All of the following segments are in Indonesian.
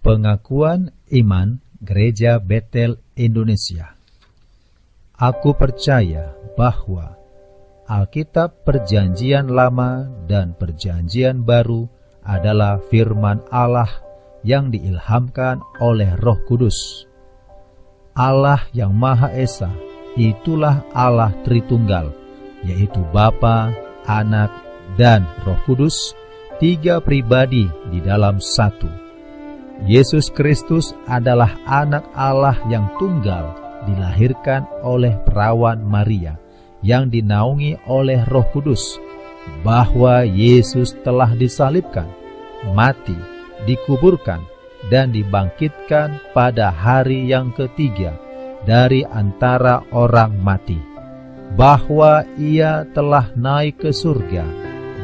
Pengakuan Iman Gereja Betel Indonesia. Aku percaya bahwa Alkitab Perjanjian Lama dan Perjanjian Baru adalah firman Allah yang diilhamkan oleh Roh Kudus. Allah yang Maha Esa, itulah Allah Tritunggal, yaitu Bapa, Anak, dan Roh Kudus, tiga pribadi di dalam satu. Yesus Kristus adalah anak Allah yang tunggal, dilahirkan oleh perawan Maria, yang dinaungi oleh Roh Kudus, bahwa Yesus telah disalibkan, mati, dikuburkan, dan dibangkitkan pada hari yang ketiga dari antara orang mati, bahwa Ia telah naik ke surga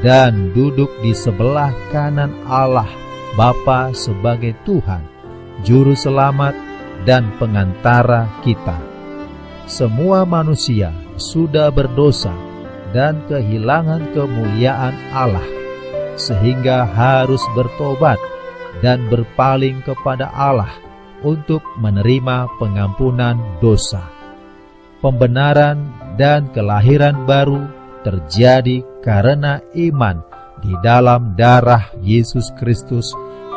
dan duduk di sebelah kanan Allah Bapa sebagai Tuhan, Juru Selamat, dan Pengantara kita. Semua manusia sudah berdosa dan kehilangan kemuliaan Allah, sehingga harus bertobat dan berpaling kepada Allah untuk menerima pengampunan dosa. Pembenaran dan kelahiran baru terjadi karena iman di dalam darah Yesus Kristus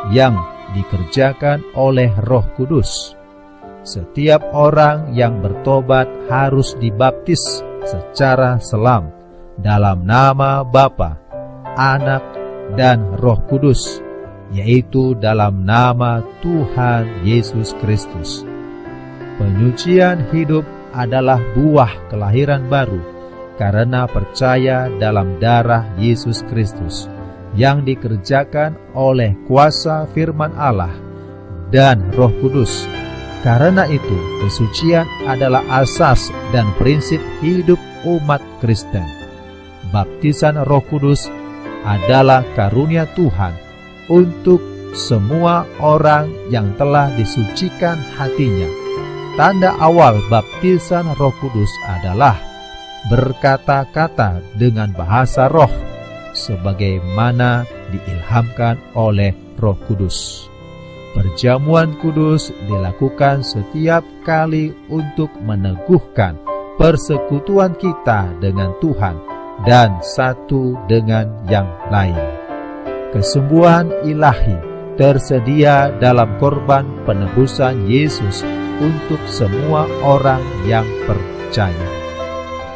yang dikerjakan oleh Roh Kudus. Setiap orang yang bertobat harus dibaptis secara selam dalam nama Bapa, Anak, dan Roh Kudus, yaitu dalam nama Tuhan Yesus Kristus. Penyucian hidup adalah buah kelahiran baru karena percaya dalam darah Yesus Kristus yang dikerjakan oleh kuasa firman Allah dan Roh Kudus. Karena itu, kesucian adalah asas dan prinsip hidup umat Kristen. Baptisan Roh Kudus adalah karunia Tuhan untuk semua orang yang telah disucikan hatinya. Tanda awal baptisan Roh Kudus adalah berkata-kata dengan bahasa roh, sebagaimana diilhamkan oleh Roh Kudus. Perjamuan kudus dilakukan setiap kali untuk meneguhkan persekutuan kita dengan Tuhan dan satu dengan yang lain. Kesembuhan ilahi tersedia dalam korban penebusan Yesus untuk semua orang yang percaya.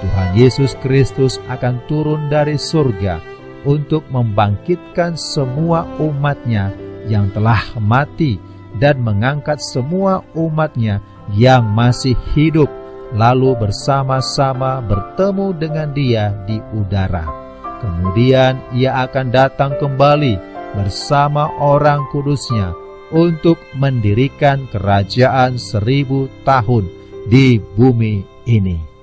Tuhan Yesus Kristus akan turun dari surga untuk membangkitkan semua umat-Nya yang telah mati dan mengangkat semua umat-Nya yang masih hidup, lalu bersama-sama bertemu dengan Dia di udara. Kemudian Ia akan datang kembali bersama orang kudus-Nya untuk mendirikan kerajaan 1000 tahun di bumi ini.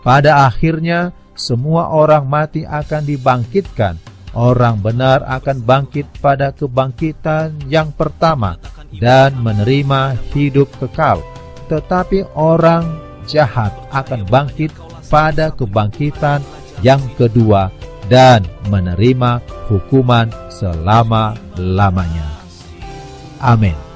Pada akhirnya, semua orang mati akan dibangkitkan. Orang benar akan bangkit pada kebangkitan yang pertama dan menerima hidup kekal. Tetapi orang jahat akan bangkit pada kebangkitan yang kedua dan menerima hukuman selama-lamanya. Amin.